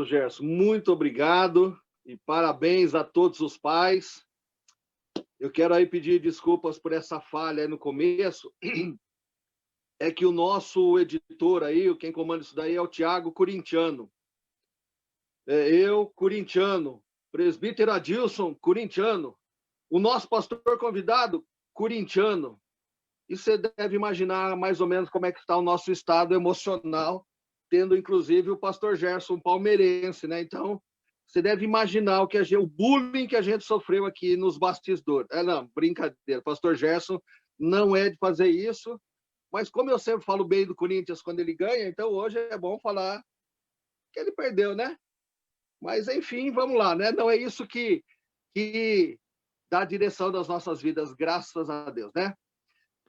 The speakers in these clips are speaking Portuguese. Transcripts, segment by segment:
Gerson, muito obrigado e parabéns a todos os pais. Eu quero aí pedir desculpas por essa falha aí no começo. É que o nosso editor aí, quem comanda isso daí é o Tiago Corintiano. Eu, corintiano. Presbítero Adilson, corintiano. O nosso pastor convidado, corintiano. E você deve imaginar mais ou menos como é que está o nosso estado emocional, tendo inclusive o pastor Gerson palmeirense, né? Então, você deve imaginar o bullying que a gente sofreu aqui nos bastidores. Não, brincadeira. Pastor Gerson não é de fazer isso, mas como eu sempre falo bem do Corinthians quando ele ganha, então hoje é bom falar que ele perdeu, né? Mas, enfim, vamos lá, né? Não é isso que dá a direção das nossas vidas, graças a Deus, né?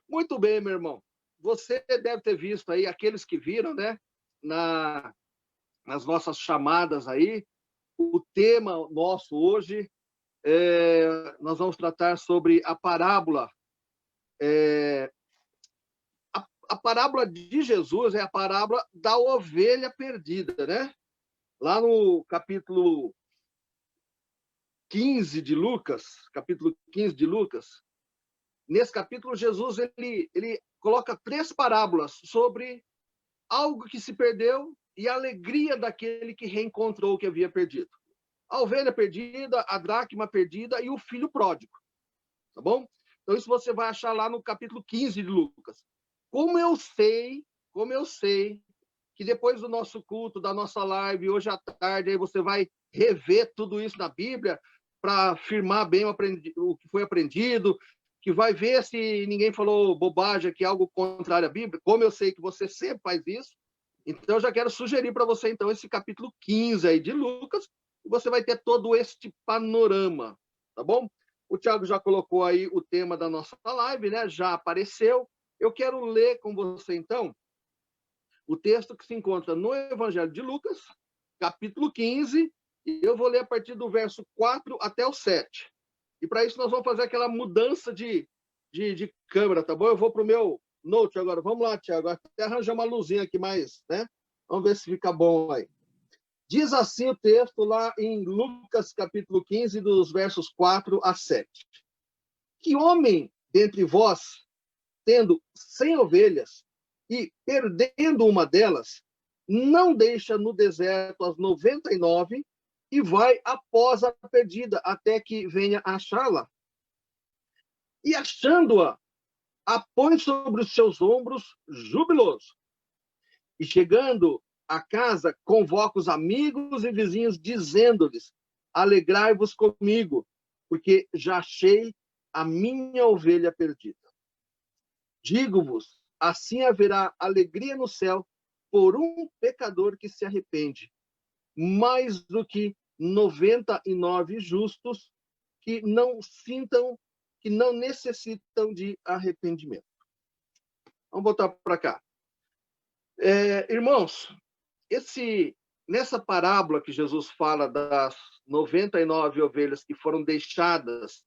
Muito bem, meu irmão. Você deve ter visto aí, aqueles que viram, né? Nas nossas chamadas aí, o tema nosso hoje, nós vamos tratar sobre a parábola. A parábola de Jesus é a parábola da ovelha perdida, né? Lá no capítulo 15 de Lucas, nesse capítulo, Jesus ele coloca 3 parábolas sobre algo que se perdeu e a alegria daquele que reencontrou o que havia perdido. A ovelha perdida, a dracma perdida e o filho pródigo. Tá bom? Então, isso você vai achar lá no capítulo 15 de Lucas. Como eu sei que depois do nosso culto, da nossa live, hoje à tarde, aí você vai rever tudo isso na Bíblia para afirmar bem o que foi aprendido, que vai ver se ninguém falou bobagem aqui, algo contrário à Bíblia. Como eu sei que você sempre faz isso, então eu já quero sugerir para você, então, esse capítulo 15 aí de Lucas, e você vai ter todo este panorama, tá bom? O Thiago já colocou aí o tema da nossa live, né? Já apareceu. Eu quero ler com você, então, o texto que se encontra no Evangelho de Lucas, capítulo 15, e eu vou ler a partir do verso 4 até o 7. E para isso nós vamos fazer aquela mudança de câmera, tá bom? Eu vou para o meu note agora. Vamos lá, Tiago. Até arranjar uma luzinha aqui mais, né? Vamos ver se fica bom aí. Diz assim o texto lá em Lucas, capítulo 15, dos versos 4 a 7. Que homem dentre vós, tendo 100 ovelhas e perdendo uma delas, não deixa no deserto as 99 e vai após a perdida até que venha achá-la? E achando-a, a põe sobre os seus ombros, jubiloso. E chegando a casa, convoca os amigos e vizinhos, dizendo-lhes: alegrai-vos comigo, porque já achei a minha ovelha perdida. Digo-vos, assim haverá alegria no céu por um pecador que se arrepende, mais do que 99 justos que não necessitam de arrependimento. Vamos voltar para cá. Irmãos, nessa parábola que Jesus fala das 99 ovelhas que foram deixadas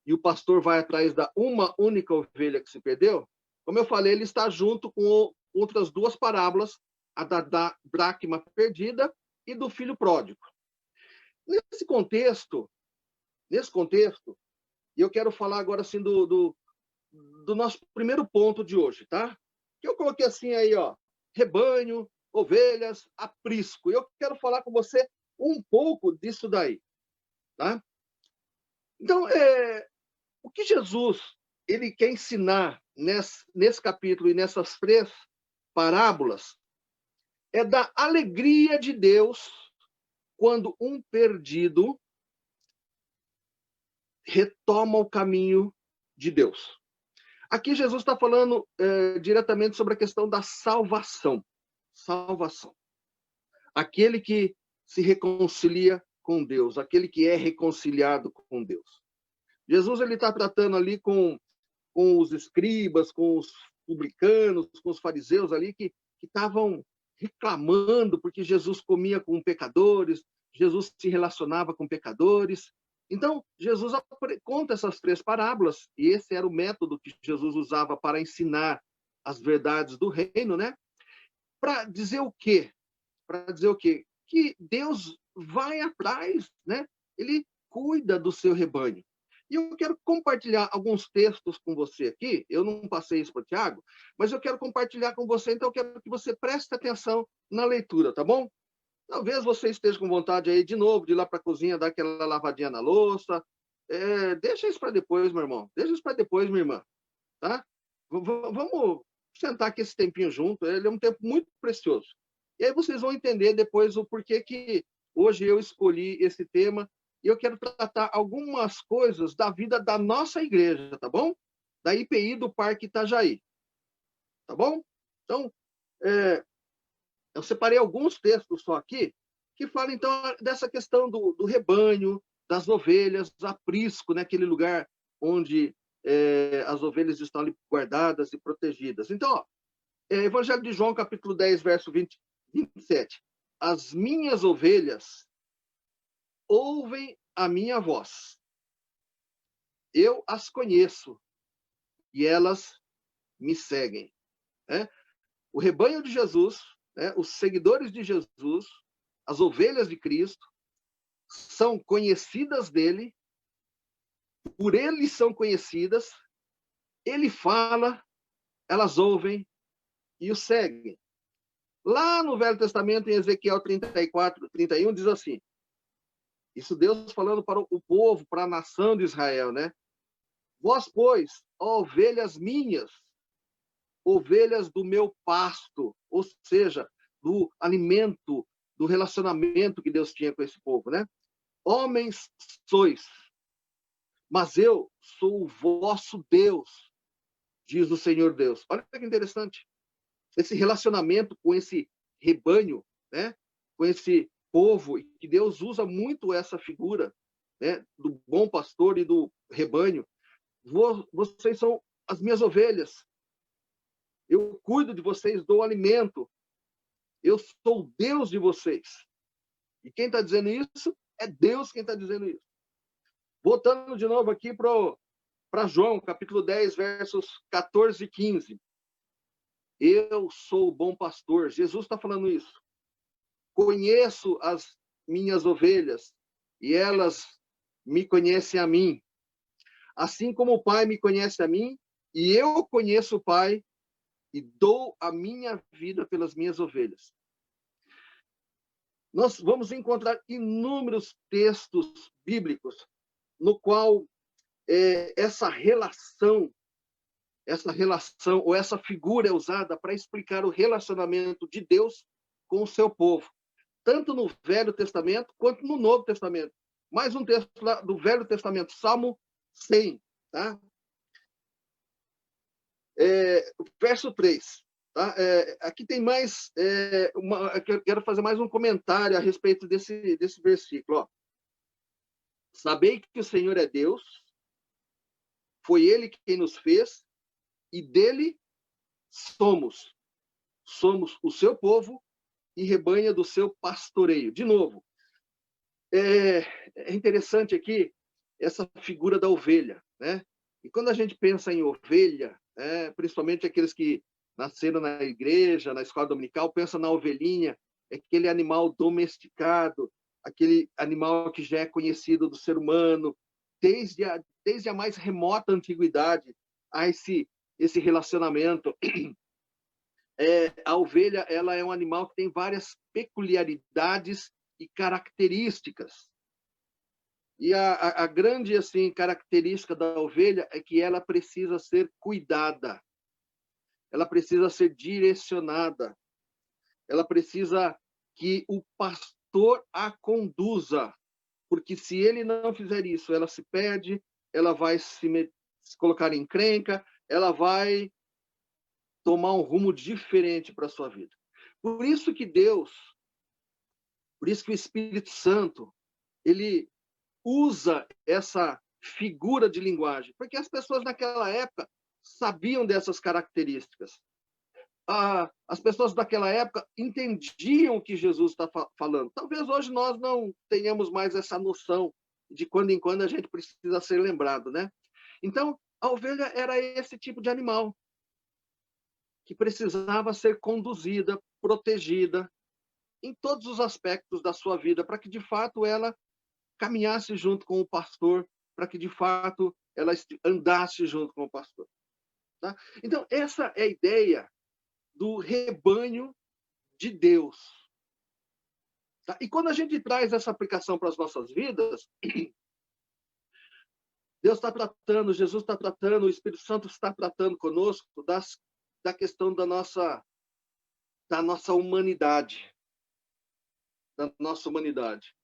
e o pastor vai atrás da uma única ovelha que se perdeu, como eu falei, ele está junto com outras 2 parábolas, a da dracma perdida e do filho pródigo. Nesse contexto, e eu quero falar agora assim do nosso primeiro ponto de hoje, tá? Que eu coloquei assim aí, ó, rebanho, ovelhas, aprisco. E eu quero falar com você um pouco disso daí, tá? Então, o que Jesus ele quer ensinar nesse capítulo e nessas 3 parábolas é da alegria de Deus quando um perdido retoma o caminho de Deus. Aqui Jesus está falando diretamente sobre a questão da salvação. Salvação. Aquele que se reconcilia com Deus, aquele que é reconciliado com Deus. Jesus ele está tratando ali com os escribas, com os publicanos, com os fariseus ali que estavam reclamando porque Jesus comia com pecadores, Jesus se relacionava com pecadores. Então, Jesus conta essas 3 parábolas, e esse era o método que Jesus usava para ensinar as verdades do reino, né? Para dizer o quê? Para dizer o quê? que Deus vai atrás, né? Ele cuida do seu rebanho. E eu quero compartilhar alguns textos com você aqui. Eu não passei isso para o Tiago, mas eu quero compartilhar com você, então eu quero que você preste atenção na leitura, tá bom? Talvez você esteja com vontade aí de novo de ir lá para a cozinha, dar aquela lavadinha na louça. Deixa isso para depois, meu irmão. Deixa isso para depois, minha irmã. Tá? Vamos sentar aqui esse tempinho junto. Ele é um tempo muito precioso. E aí vocês vão entender depois o porquê que hoje eu escolhi esse tema. E eu quero tratar algumas coisas da vida da nossa igreja, tá bom? Da IPI do Parque Itajaí. Tá bom? Então, eu separei alguns textos só aqui que falam, então, dessa questão do rebanho, das ovelhas, aprisco, né? Aquele lugar onde as ovelhas estão ali guardadas e protegidas. Então, ó, Evangelho de João, capítulo 10, verso 27. As minhas ovelhas ouvem a minha voz. Eu as conheço e elas me seguem. Né? O rebanho de Jesus, né? Os seguidores de Jesus, as ovelhas de Cristo, são conhecidas dele, por ele são conhecidas, ele fala, elas ouvem e o seguem. Lá no Velho Testamento, em Ezequiel 34, 31, diz assim, isso Deus falando para o povo, para a nação de Israel, né? Vós, pois, ó ovelhas minhas, ovelhas do meu pasto, ou seja, do alimento, do relacionamento que Deus tinha com esse povo, né? Homens sois, mas eu sou o vosso Deus, diz o Senhor Deus. Olha que interessante. Esse relacionamento com esse rebanho, né? Com esse povo, que Deus usa muito essa figura, né? Do bom pastor e do rebanho. Vocês são as minhas ovelhas. Eu cuido de vocês, dou alimento. Eu sou o Deus de vocês. E quem está dizendo isso é Deus quem está dizendo isso. Voltando de novo aqui para João, capítulo 10, versos 14 e 15. Eu sou o bom pastor. Jesus está falando isso. Conheço as minhas ovelhas e elas me conhecem a mim. Assim como o Pai me conhece a mim e eu conheço o Pai e dou a minha vida pelas minhas ovelhas. Nós vamos encontrar inúmeros textos bíblicos no qual essa relação ou essa figura é usada para explicar o relacionamento de Deus com o seu povo, tanto no Velho Testamento quanto no Novo Testamento. Mais um texto lá do Velho Testamento, Salmo 100, tá? Verso 3. Tá? Aqui tem mais, eu quero fazer mais um comentário a respeito desse versículo. Ó. Sabei que o Senhor é Deus, foi Ele quem nos fez, e dele somos. Somos o seu povo e rebanha do seu pastoreio. De novo, é interessante aqui essa figura da ovelha, né? E quando a gente pensa em ovelha, principalmente aqueles que nasceram na igreja, na escola dominical, pensa na ovelhinha, é aquele animal domesticado, aquele animal que já é conhecido do ser humano, desde a mais remota antiguidade, a esse relacionamento. A ovelha, ela é um animal que tem várias peculiaridades e características. E a grande assim característica da ovelha é que ela precisa ser cuidada, ela precisa ser direcionada, ela precisa que o pastor a conduza, porque se ele não fizer isso, ela se perde, ela vai se colocar em encrenca, ela vai tomar um rumo diferente para a sua vida. Por isso que o Espírito Santo, ele usa essa figura de linguagem, porque as pessoas naquela época sabiam dessas características. As pessoas daquela época entendiam o que Jesus está falando. Talvez hoje nós não tenhamos mais essa noção de quando em quando a gente precisa ser lembrado, né? Então, a ovelha era esse tipo de animal que precisava ser conduzida, protegida, em todos os aspectos da sua vida, para que de fato ela caminhasse junto com o pastor, para que de fato ela andasse junto com o pastor. Tá? Então, essa é a ideia do rebanho de Deus. Tá? E quando a gente traz essa aplicação para as nossas vidas, Deus está tratando, Jesus está tratando, o Espírito Santo está tratando conosco da questão da nossa humanidade. Da nossa humanidade.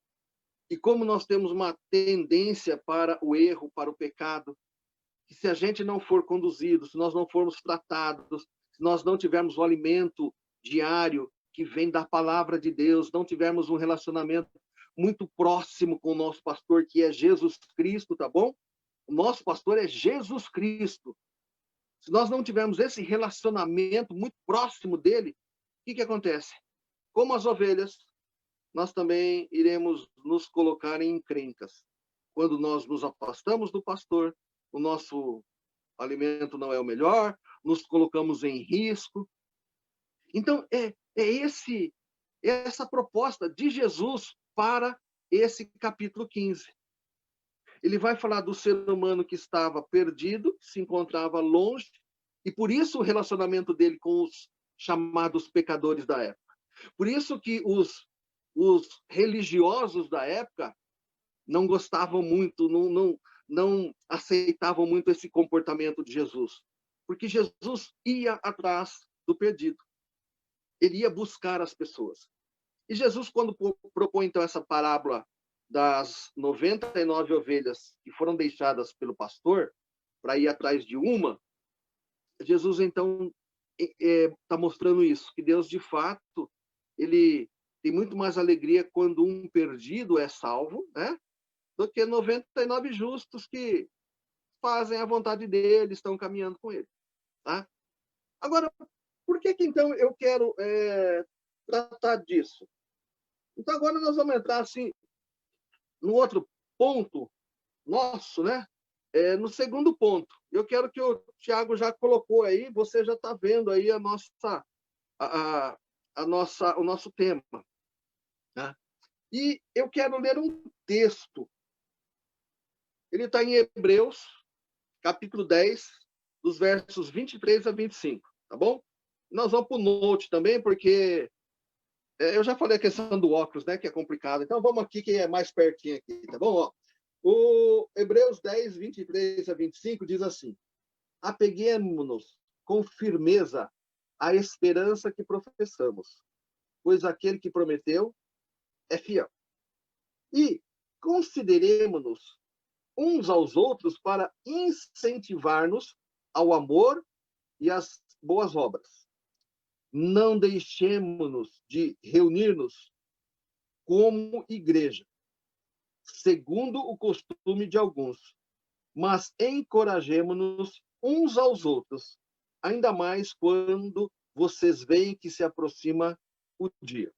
E como nós temos uma tendência para o erro, para o pecado, que se a gente não for conduzido, se nós não formos tratados, se nós não tivermos o alimento diário que vem da palavra de Deus, não tivermos um relacionamento muito próximo com o nosso pastor, que é Jesus Cristo, tá bom? O nosso pastor é Jesus Cristo. Se nós não tivermos esse relacionamento muito próximo dele, o que acontece? Como as ovelhas, nós também iremos nos colocar em encrencas. Quando nós nos afastamos do pastor, o nosso alimento não é o melhor, nos colocamos em risco. Então, essa proposta de Jesus para esse capítulo 15. Ele vai falar do ser humano que estava perdido, se encontrava longe, e por isso o relacionamento dele com os chamados pecadores da época. Por isso que os religiosos da época não gostavam muito, não aceitavam muito esse comportamento de Jesus. Porque Jesus ia atrás do perdido. Ele ia buscar as pessoas. E Jesus, quando propõe, então, essa parábola das 99 ovelhas que foram deixadas pelo pastor para ir atrás de uma, Jesus, então, está mostrando isso, que Deus, de fato, ele tem muito mais alegria quando um perdido é salvo, né? Do que 99 justos que fazem a vontade dele, estão caminhando com ele. Tá? Agora, por que então eu quero tratar disso? Então, agora nós vamos entrar assim, no outro ponto nosso, né? No segundo ponto. Eu quero que o Tiago já colocou aí, você já está vendo aí o nosso tema. Tá? E eu quero ler um texto. Ele está em Hebreus, capítulo 10, dos versos 23 a 25, tá bom? Nós vamos para o note também, porque eu já falei a questão do óculos, né, que é complicado. Então, vamos aqui, que é mais pertinho aqui, tá bom? Ó, o Hebreus 10, 23 a 25 diz assim: apeguemo-nos com firmeza à esperança que professamos, pois aquele que prometeu é fiel. E consideremo-nos uns aos outros para incentivar-nos ao amor e às boas obras. Não deixemos-nos de reunir-nos como igreja, segundo o costume de alguns, mas encorajemo-nos uns aos outros, ainda mais quando vocês veem que se aproxima o dia.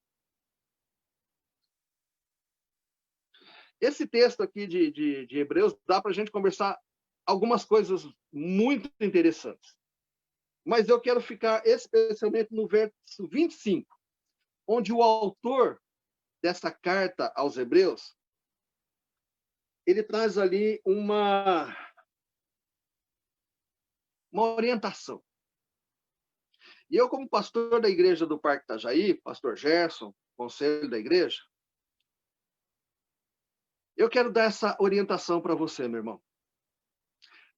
Esse texto aqui de Hebreus dá para a gente conversar algumas coisas muito interessantes. Mas eu quero ficar especialmente no verso 25, onde o autor dessa carta aos Hebreus, ele traz ali uma orientação. E eu, como pastor da igreja do Parque Itajaí, pastor Gerson, conselho da igreja, eu quero dar essa orientação para você, meu irmão.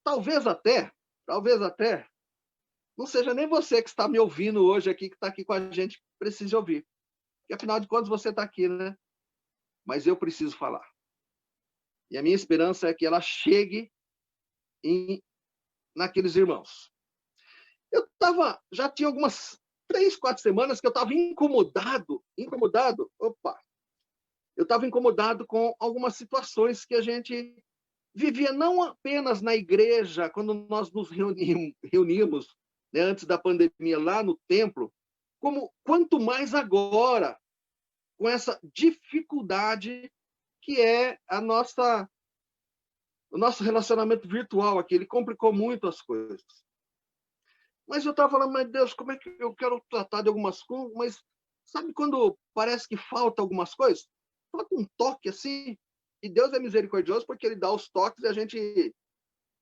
Talvez até, não seja nem você que está me ouvindo hoje aqui, que está aqui com a gente, precise ouvir. Porque, afinal de contas, você está aqui, né? Mas eu preciso falar. E a minha esperança é que ela chegue naqueles irmãos. Já tinha algumas 3, 4 semanas que eu estava incomodado. Eu estava incomodado com algumas situações que a gente vivia não apenas na igreja, quando nós nos reuníamos, né, antes da pandemia, lá no templo, como quanto mais agora, com essa dificuldade que é o nosso relacionamento virtual aqui. Ele complicou muito as coisas. Mas eu estava falando, mas Deus, como é que eu quero tratar de algumas coisas, mas Sabe quando parece que falta algumas coisas? Falta um toque assim. E Deus é misericordioso porque ele dá os toques e a gente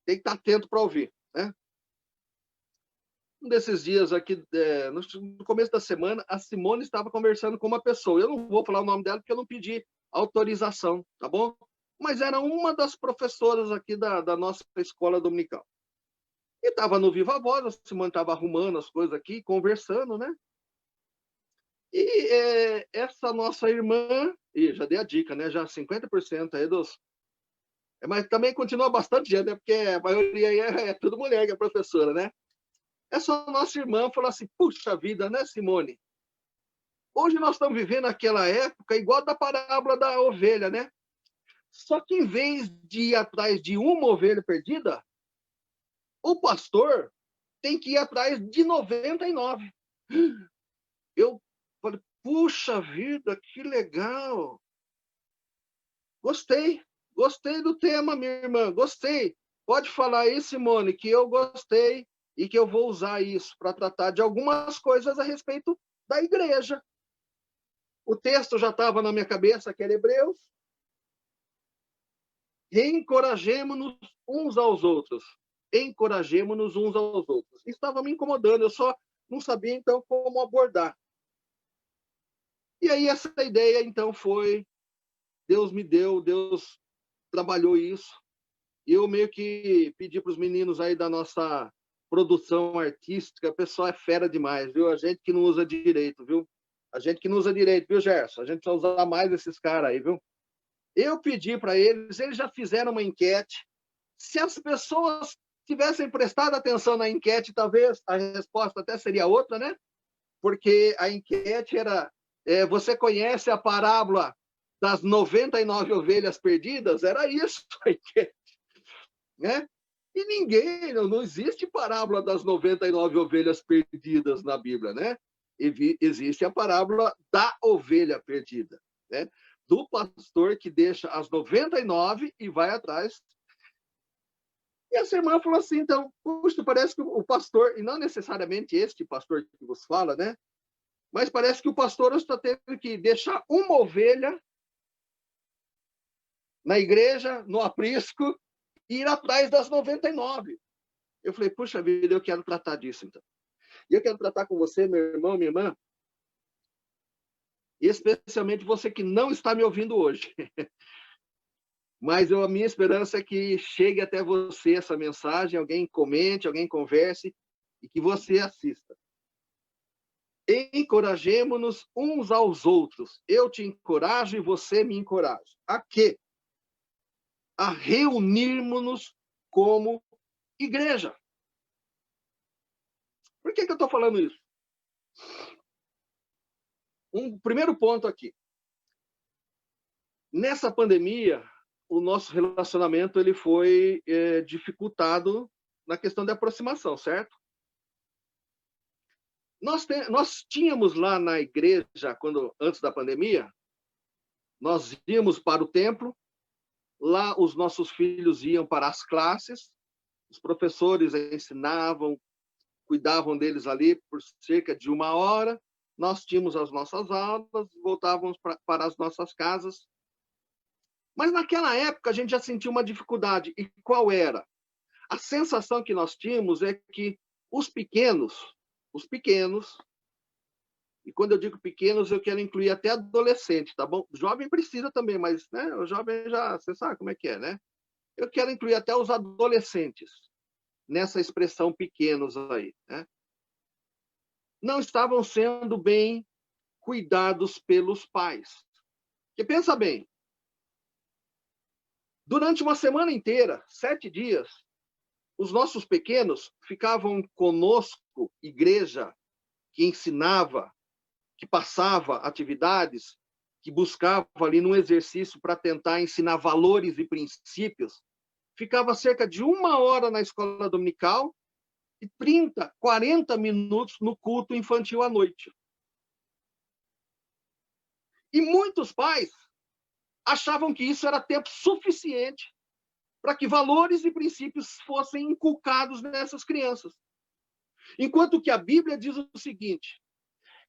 tem que estar atento para ouvir, né? Um desses dias aqui, no começo da semana, a Simone estava conversando com uma pessoa. Eu não vou falar o nome dela porque eu não pedi autorização, tá bom? Mas era uma das professoras aqui da nossa escola dominical. E estava no Viva Voz, a Simone estava arrumando as coisas aqui, conversando, né? E essa nossa irmã, e já dei a dica, né? Já 50% aí dos. Mas também continua bastante gente, né? Porque a maioria aí é tudo mulher que é professora, né? Essa nossa irmã falou assim: puxa vida, né, Simone? Hoje nós estamos vivendo aquela época igual da parábola da ovelha, né? Só que em vez de ir atrás de uma ovelha perdida, o pastor tem que ir atrás de 99. Eu falei, puxa vida, que legal. Gostei, gostei do tema, minha irmã, gostei. Pode falar aí, Simone, que eu gostei e que eu vou usar isso para tratar de algumas coisas a respeito da igreja. O texto já estava na minha cabeça, que era Hebreus. Encorajemo-nos uns aos outros. Encorajemo-nos uns aos outros. Estava me incomodando, eu só não sabia, então, como abordar. E aí essa ideia, então, foi... Deus me deu, Deus trabalhou isso. E eu meio que pedi para os meninos aí da nossa produção artística, o pessoal é fera demais, viu? A gente que não usa direito, viu? A gente que não usa direito, viu, Gerson? A gente precisa usar mais esses caras aí, viu? Eu pedi para eles já fizeram uma enquete. Se as pessoas tivessem prestado atenção na enquete, talvez a resposta até seria outra, né? Porque a enquete era: você conhece a parábola das 99 ovelhas perdidas? Era isso a enquete, né? E ninguém, não existe parábola das 99 ovelhas perdidas na Bíblia, né? Existe a parábola da ovelha perdida, né? Do pastor que deixa as 99 e vai atrás. E essa irmã falou assim, então, puxa, parece que o pastor, e não necessariamente este pastor que vos fala, né? Mas parece que o pastor está tendo que deixar uma ovelha na igreja, no aprisco, e ir atrás das 99. Eu falei, puxa vida, eu quero tratar disso, então. E eu quero tratar com você, meu irmão, minha irmã, e especialmente você que não está me ouvindo hoje. Mas a minha esperança é que chegue até você essa mensagem, alguém comente, alguém converse, e que você assista. Encorajemo-nos uns aos outros. Eu te encorajo e você me encoraja. A quê? A reunirmos-nos como igreja. Por que eu estou falando isso? Um primeiro ponto aqui. Nessa pandemia, o nosso relacionamento ele foi dificultado na questão da aproximação, certo? Nós tínhamos lá na igreja, antes da pandemia, nós íamos para o templo, lá os nossos filhos iam para as classes, os professores ensinavam, cuidavam deles ali por cerca de 1 hora, nós tínhamos as nossas aulas, voltávamos para as nossas casas. Mas naquela época a gente já sentiu uma dificuldade. E qual era? A sensação que nós tínhamos é que os pequenos, e quando eu digo pequenos, eu quero incluir até adolescente, tá bom? Jovem precisa também, mas né, o jovem já, você sabe como é que é, né? Eu quero incluir até os adolescentes nessa expressão pequenos aí, né? Não estavam sendo bem cuidados pelos pais. Porque pensa bem, durante uma semana inteira, 7 dias, os nossos pequenos ficavam conosco, igreja, que ensinava, que passava atividades, que buscava ali num exercício para tentar ensinar valores e princípios, ficava cerca de 1 hora na escola dominical e 30, 40 minutos no culto infantil à noite. E muitos pais achavam que isso era tempo suficiente para que valores e princípios fossem inculcados nessas crianças. Enquanto que a Bíblia diz o seguinte: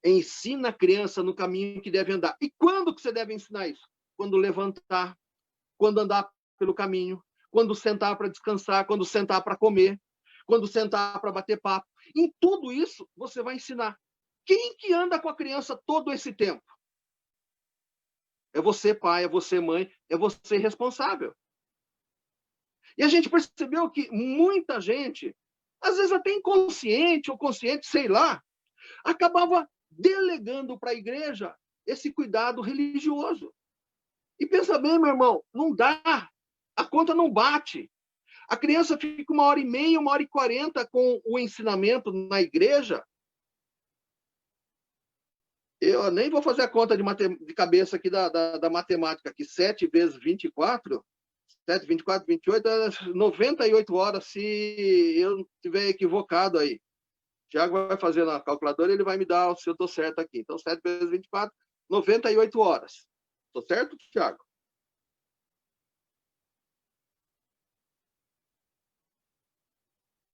Ensina a criança no caminho que deve andar. E quando que você deve ensinar isso? Quando levantar, quando andar pelo caminho, quando sentar para descansar, quando sentar para comer, quando sentar para bater papo. Em tudo isso, você vai ensinar. Quem que anda com a criança todo esse tempo? É você, pai, é você, mãe, é você responsável. E a gente percebeu que muita gente, às vezes até inconsciente ou consciente, sei lá, acabava delegando para a igreja esse cuidado religioso. E pensa bem, meu irmão, não dá. A conta não bate. A criança fica 1h30, 1h40 com o ensinamento na igreja. Eu nem vou fazer a conta de cabeça aqui da matemática, aqui 7 vezes 24, 7, 24, 28, 98 horas, se eu estiver equivocado aí. O Tiago vai fazer na calculadora, ele vai me dar se eu estou certo aqui. Então, 7 vezes 24, 98 horas. Estou certo, Tiago?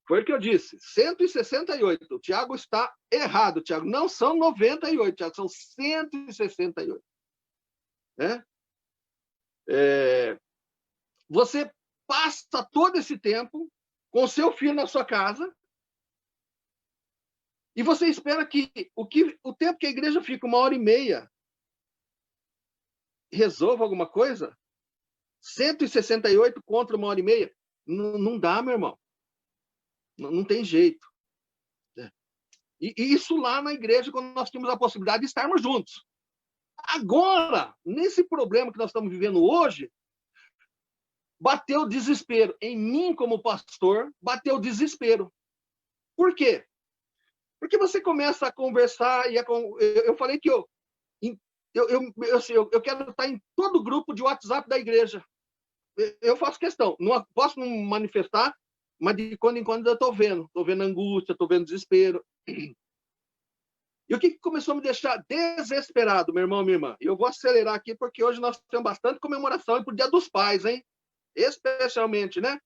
Foi o que eu disse, 168. O Tiago está errado, Tiago. Não são 98, Tiago, são 168. Né? Você passa todo esse tempo com seu filho na sua casa e você espera que o tempo que a igreja fica 1h30 resolva alguma coisa? 168 contra 1h30? Não dá, meu irmão. Não tem jeito. E isso lá na igreja, quando nós tínhamos a possibilidade de estarmos juntos. Agora, nesse problema que nós estamos vivendo hoje, bateu o desespero. Em mim, como pastor, bateu o desespero. Por quê? Porque você começa a conversar e eu falei que eu quero estar em todo grupo de WhatsApp da igreja. Eu faço questão. Não posso não manifestar, mas de quando em quando eu estou vendo. Estou vendo angústia, estou vendo desespero. E o que começou a me deixar desesperado, meu irmão, minha irmã? Eu vou acelerar aqui, porque hoje nós temos bastante comemoração para o Dia dos Pais, hein? Especialmente, né?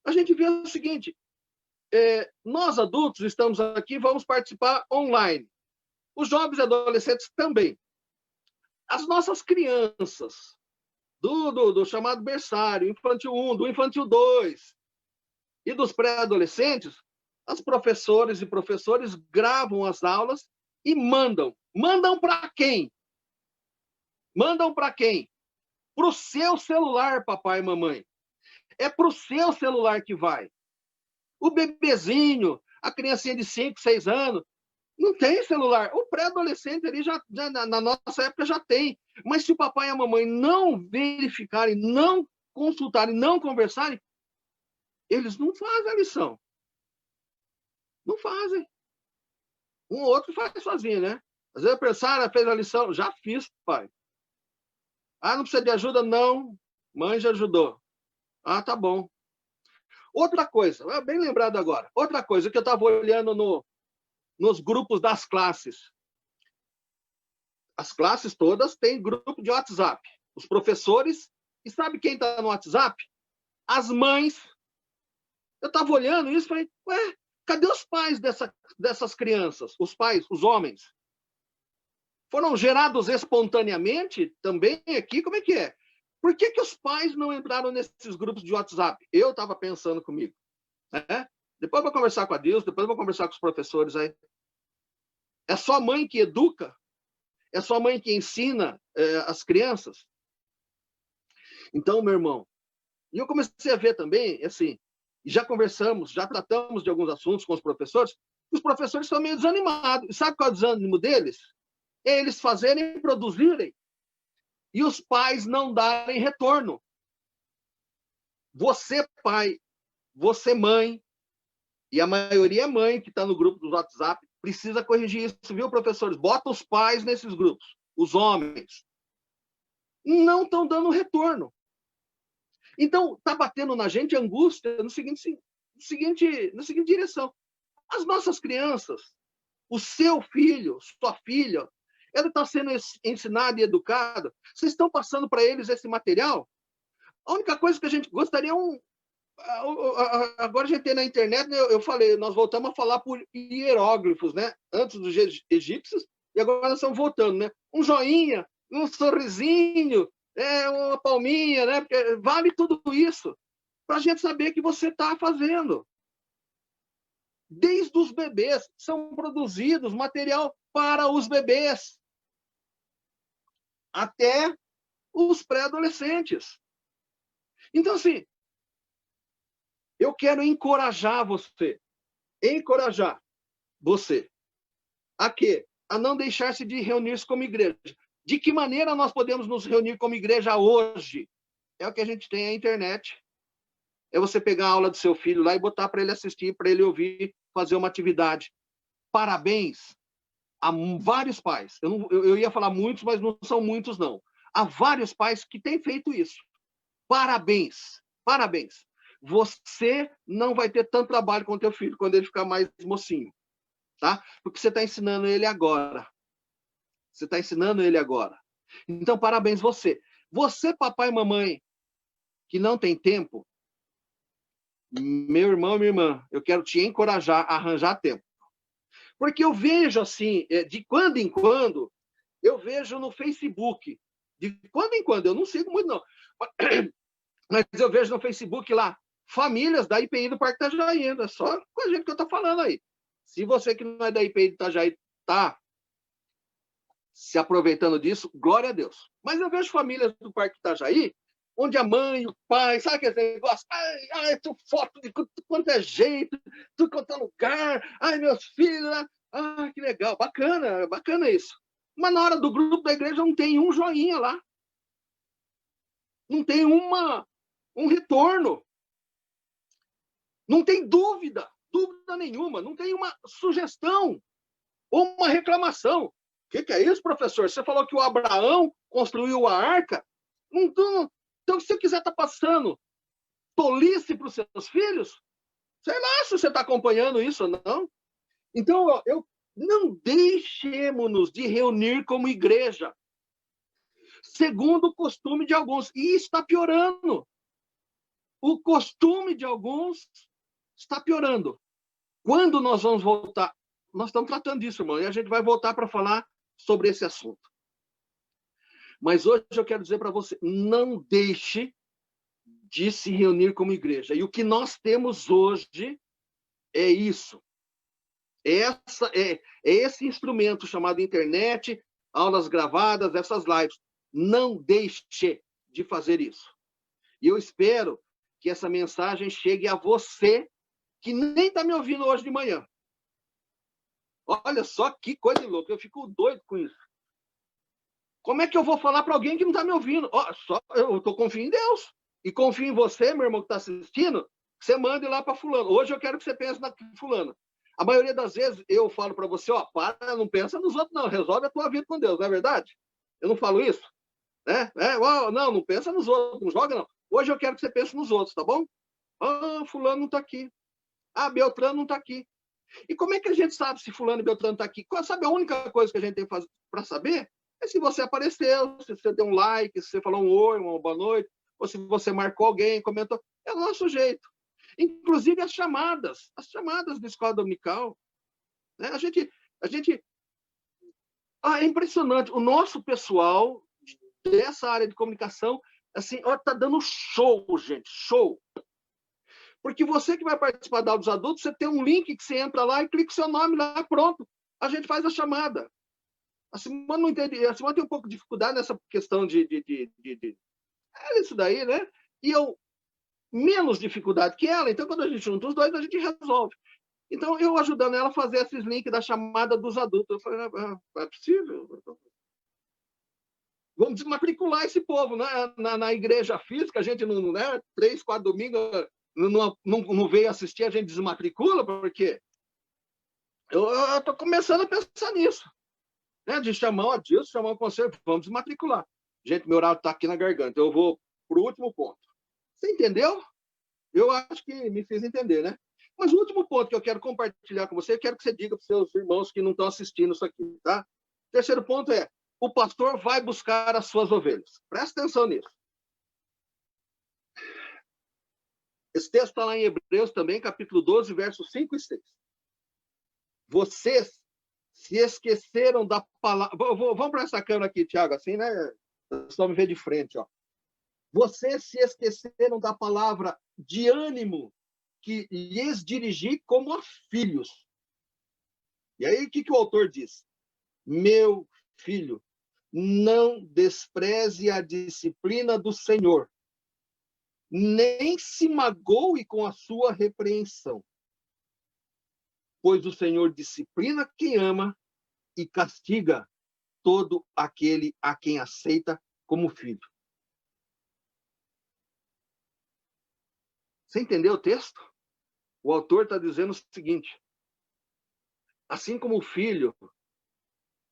A gente vê o seguinte, nós adultos estamos aqui, vamos participar online. Os jovens e adolescentes também. As nossas crianças, do chamado berçário, infantil 1, do infantil 2 e dos pré-adolescentes, as professores e professores gravam as aulas e mandam. Mandam para quem? Mandam para quem? Para o seu celular, papai e mamãe. É para o seu celular que vai. O bebezinho, a criancinha de 5, 6 anos, não tem celular. O pré-adolescente ali já na nossa época já tem. Mas se o papai e a mamãe não verificarem, não consultarem, não conversarem, eles não fazem a lição. Não fazem. Um ou outro faz sozinho, né? Às vezes pensaram, fez a lição, já fiz, pai. Ah, não precisa de ajuda? Não. Mãe já ajudou. Ah, tá bom. Outra coisa, bem lembrado agora. Outra coisa que eu estava olhando nos grupos das classes. As classes todas têm grupo de WhatsApp. Os professores. E sabe quem está no WhatsApp? As mães. Eu estava olhando isso e falei, cadê os pais dessas crianças? Os pais, os homens? Foram gerados espontaneamente também aqui? Como é que é? Por que os pais não entraram nesses grupos de WhatsApp? Eu estava pensando comigo. Né? Depois eu vou conversar com a Deus, depois eu vou conversar com os professores aí. É só mãe que educa? É só mãe que ensina as crianças? Então, meu irmão, e eu comecei a ver também, assim, já conversamos, já tratamos de alguns assuntos com os professores estão meio desanimados. E sabe qual é o desânimo deles? É eles fazerem, produzirem, e os pais não darem retorno. Você, pai, você, mãe, e a maioria é mãe que está no grupo do WhatsApp, precisa corrigir isso, viu, professores? Bota os pais nesses grupos, os homens. Não estão dando retorno. Então, está batendo na gente angústia na seguinte direção. As nossas crianças, o seu filho, sua filha, ela está sendo ensinada e educada, vocês estão passando para eles esse material? A única coisa que a gente gostaria é Agora a gente tem na internet, né, eu falei, nós voltamos a falar por hieróglifos, né? Antes dos egípcios, e agora nós estamos voltando, né? Um joinha, um sorrisinho, uma palminha, né? Porque vale tudo isso para a gente saber que você está fazendo. Desde os bebês são produzidos material para os bebês, até os pré-adolescentes. Então, assim, eu quero encorajar você a quê? A não deixar-se de reunir-se como igreja. De que maneira nós podemos nos reunir como igreja hoje? É o que a gente tem na internet. É você pegar a aula do seu filho lá e botar para ele assistir, para ele ouvir, fazer uma atividade. Parabéns a vários pais. Eu ia falar muitos, mas não são muitos, não. Há vários pais que têm feito isso. Parabéns, parabéns. Você não vai ter tanto trabalho com o teu filho quando ele ficar mais mocinho, tá? Porque você está ensinando ele agora. Você está ensinando ele agora. Então, parabéns você. Você, papai e mamãe, que não tem tempo, meu irmão e minha irmã, eu quero te encorajar a arranjar tempo. Porque eu vejo assim, de quando em quando, eu vejo no Facebook, de quando em quando, eu não sigo muito não, mas eu vejo no Facebook lá, famílias da IPI do Parque Itajaí, é só com a gente que eu estou falando aí. Se você que não é da IPI do Itajaí está se aproveitando disso, glória a Deus. Mas eu vejo famílias do Parque Itajaí, onde a mãe, o pai, sabe aquele negócio? Ai, tu foto de quanto é jeito, tudo quanto é lugar, ai, meus filhos, que legal, bacana, bacana isso. Mas na hora do grupo da igreja não tem um joinha lá. Não tem um retorno. Não tem dúvida nenhuma, não tem uma sugestão ou uma reclamação. O que é isso, professor? Você falou que o Abraão construiu a arca? Então, se você quiser estar passando tolice para os seus filhos, sei lá se você está acompanhando isso ou não. Então, não deixemos-nos de reunir como igreja, segundo o costume de alguns. E está piorando. O costume de alguns está piorando. Quando nós vamos voltar? Nós estamos tratando disso, irmão, e a gente vai voltar para falar sobre esse assunto. Mas hoje eu quero dizer para você, não deixe de se reunir como igreja. E o que nós temos hoje é isso. É esse instrumento chamado internet, aulas gravadas, essas lives. Não deixe de fazer isso. E eu espero que essa mensagem chegue a você que nem está me ouvindo hoje de manhã. Olha só que coisa louca, eu fico doido com isso. Como é que eu vou falar para alguém que não está me ouvindo? Eu estou confiando em Deus. E confio em você, meu irmão que está assistindo, que você mande lá para fulano. Hoje eu quero que você pense na fulana. A maioria das vezes eu falo para você, não pensa nos outros não, resolve a tua vida com Deus, não é verdade? Eu não falo isso? Né? Não pensa nos outros, não joga não. Hoje eu quero que você pense nos outros, tá bom? Fulano não está aqui. Beltrano não está aqui. E como é que a gente sabe se fulano e Beltrano está aqui? Sabe a única coisa que a gente tem para saber é se você apareceu, se você deu um like, se você falou um oi, uma boa noite, ou se você marcou alguém, comentou. É o nosso jeito. Inclusive as chamadas da escola dominical. Né? A gente é impressionante. O nosso pessoal dessa área de comunicação, assim, tá dando show, gente, show. Porque você que vai participar da aula dos adultos, você tem um link que você entra lá e clica o seu nome lá, pronto. A gente faz a chamada. A Simone não entende, a Simone tem um pouco de dificuldade nessa questão de isso daí, né? E eu menos dificuldade que ela, então quando a gente junta os dois, a gente resolve. Então, eu ajudando ela a fazer esses links da chamada dos adultos. Eu falei, é possível? Vamos desmatricular esse povo, né? Na igreja física, a gente não, né? 3, 4 domingos não veio assistir, a gente desmatricula, porque eu estou começando a pensar nisso. Né? De chamar o Adilson, chamar o conselho, vamos desmatricular. Gente, meu horário está aqui na garganta, eu vou para o último ponto. Você entendeu? Eu acho que me fiz entender, né? Mas o último ponto que eu quero compartilhar com você, eu quero que você diga para os seus irmãos que não estão assistindo isso aqui, tá? O terceiro ponto é, o pastor vai buscar as suas ovelhas. Presta atenção nisso. Esse texto está lá em Hebreus também, capítulo 12, versos 5 e 6. Vocês se esqueceram da palavra... Vamos para essa câmera aqui, Tiago, assim, né? Só me ver de frente, ó. Vocês se esqueceram da palavra de ânimo que lhes dirigi como a filhos. E aí, o que o autor diz? Meu filho, não despreze a disciplina do Senhor, nem se magoe com a sua repreensão, pois o Senhor disciplina quem ama e castiga todo aquele a quem aceita como filho. Você entendeu o texto? O autor está dizendo o seguinte: assim como o filho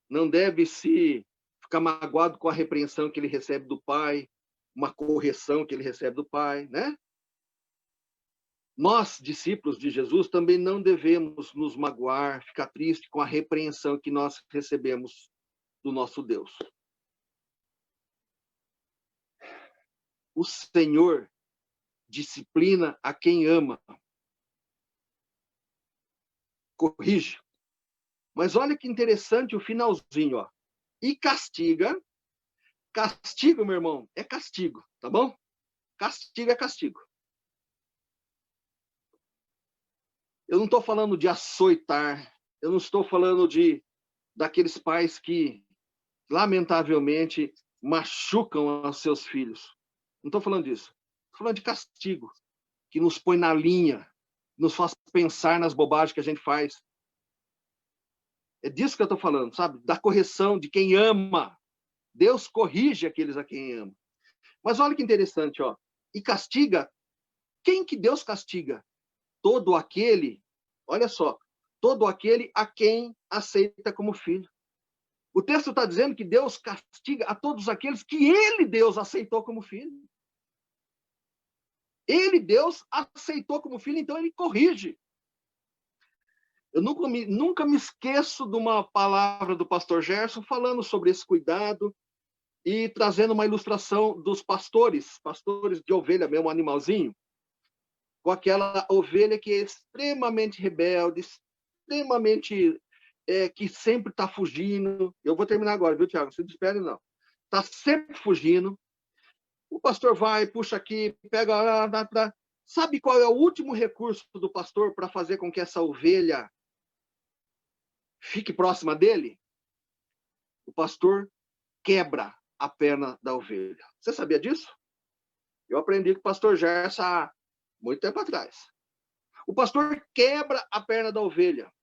não deve se ficar magoado com a repreensão que ele recebe do pai, uma correção que ele recebe do pai, né? Nós, discípulos de Jesus, também não devemos nos magoar, ficar triste com a repreensão que nós recebemos do nosso Deus. O Senhor disciplina a quem ama, corrige. Mas olha que interessante o finalzinho, ó. E castiga. Castigo, meu irmão, é castigo, tá bom? Castigo é castigo. Eu não estou falando de açoitar, eu não estou falando daqueles pais que, lamentavelmente, machucam os seus filhos. Não estou falando disso. Estou falando de castigo, que nos põe na linha, nos faz pensar nas bobagens que a gente faz. É disso que eu estou falando, sabe? Da correção de quem ama. Deus corrige aqueles a quem ama. Mas olha que interessante, ó. E castiga. Quem que Deus castiga? Todo aquele, olha só, todo aquele a quem aceita como filho. O texto está dizendo que Deus castiga a todos aqueles que ele, Deus, aceitou como filho. Ele, Deus, aceitou como filho, então ele corrige. Eu nunca me esqueço de uma palavra do pastor Gerson falando sobre esse cuidado e trazendo uma ilustração dos pastores de ovelha mesmo, um animalzinho, com aquela ovelha que é extremamente rebelde, extremamente que sempre está fugindo. Eu vou terminar agora, viu, Tiago? Não se despede, não. Está sempre fugindo. O pastor vai, puxa aqui, pega... Sabe qual é o último recurso do pastor para fazer com que essa ovelha fique próxima dele? O pastor quebra a perna da ovelha. Você sabia disso? Eu aprendi com o pastor Gerson há muito tempo atrás. O pastor quebra a perna da ovelha.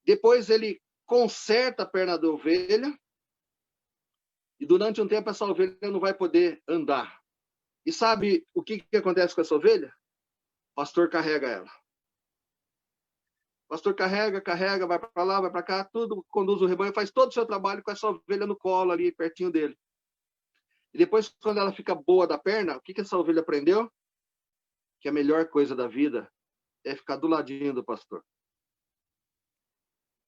Depois ele conserta a perna da ovelha e durante um tempo essa ovelha não vai poder andar. E sabe o que acontece com essa ovelha? O pastor carrega ela. O pastor carrega, vai para lá, vai para cá, tudo, conduz o rebanho, faz todo o seu trabalho com essa ovelha no colo ali, pertinho dele. E depois, quando ela fica boa da perna, o que essa ovelha aprendeu? Que a melhor coisa da vida é ficar do ladinho do pastor.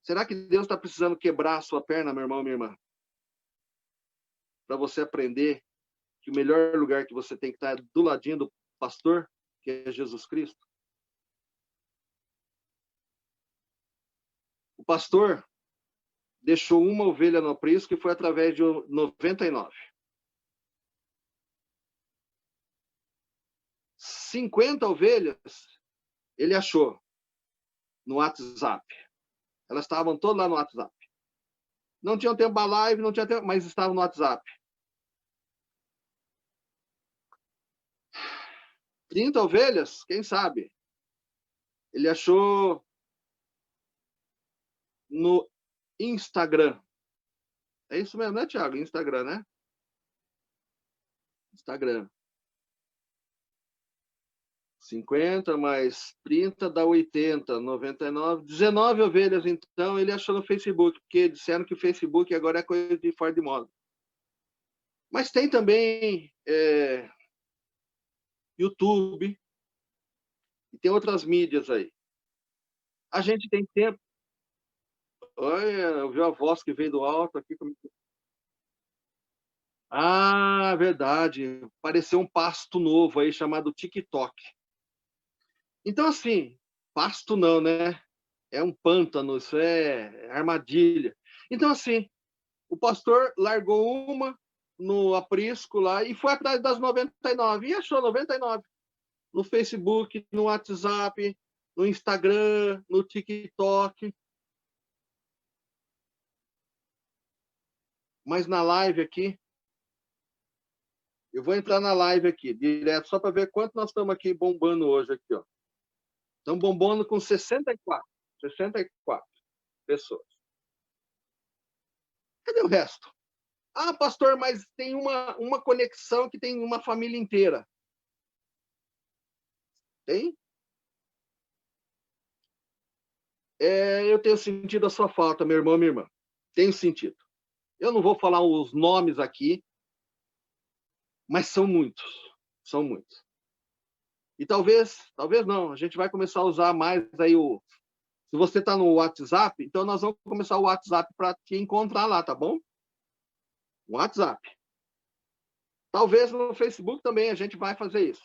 Será que Deus está precisando quebrar a sua perna, meu irmão, minha irmã? Para você aprender que o melhor lugar que você tem que estar é do ladinho do pastor, que é Jesus Cristo? O pastor deixou uma ovelha no aprisco que foi através de 99. 50 ovelhas ele achou no WhatsApp. Elas estavam todas lá no WhatsApp. Não tinham tempo para live, não tinha tempo, mas estavam no WhatsApp. 30 ovelhas, quem sabe? Ele achou no Instagram. É isso mesmo, né, Thiago? Instagram, né? Instagram. 50 mais 30 dá 80, 99, 19 ovelhas, então, ele achou no Facebook, porque disseram que o Facebook agora é coisa de fora de moda. Mas tem também YouTube, e tem outras mídias aí. A gente tem tempo... Olha, ouviu a voz que veio do alto aqui. Ah, verdade. Apareceu um pasto novo aí chamado TikTok. Então, assim, pasto não, né? É um pântano, isso é armadilha. Então, assim, o pastor largou uma no aprisco lá e foi atrás das 99 e achou 99 no Facebook, no WhatsApp, no Instagram, no TikTok. Mas na live aqui, eu vou entrar na live aqui, direto, só para ver quanto nós estamos aqui bombando hoje aqui, ó. Estamos bombando com 64 pessoas. Cadê o resto? Ah, pastor, mas tem uma conexão que tem uma família inteira. Tem? Eu tenho sentido a sua falta, meu irmão, minha irmã. Tenho sentido. Eu não vou falar os nomes aqui, mas são muitos. São muitos. E talvez não, a gente vai começar a usar mais aí o. Se você está no WhatsApp, então nós vamos começar o WhatsApp para te encontrar lá, tá bom? WhatsApp. Talvez no Facebook também a gente vai fazer isso.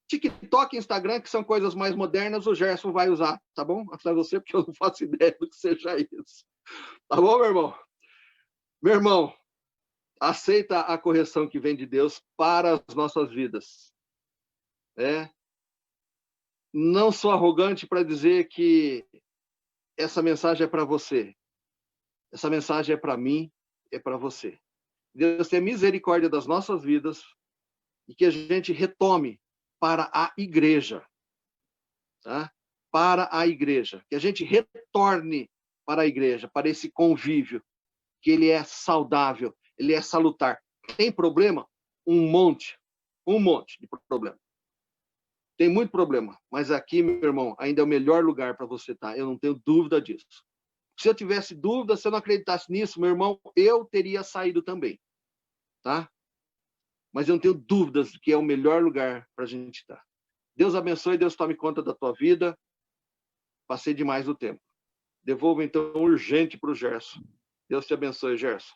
TikTok e Instagram, que são coisas mais modernas, o Gerson vai usar, tá bom? Até você, porque eu não faço ideia do que seja isso. Tá bom, meu irmão? Meu irmão, aceita a correção que vem de Deus para as nossas vidas. Não sou arrogante para dizer que essa mensagem é para você. Essa mensagem é para mim, é para você. Deus tenha misericórdia das nossas vidas e que a gente retome para a igreja. Tá? Para a igreja. Que a gente retorne para a igreja, para esse convívio, que ele é saudável, ele é salutar. Tem problema? Um monte de problema. Tem muito problema, mas aqui, meu irmão, ainda é o melhor lugar para você estar. Eu não tenho dúvida disso. Se eu tivesse dúvida, se eu não acreditasse nisso, meu irmão, eu teria saído também, tá? Mas eu não tenho dúvidas de que é o melhor lugar para a gente estar. Deus abençoe, Deus tome conta da tua vida. Passei demais do tempo. Devolvo, então, urgente para o Gerson. Deus te abençoe, Gerson.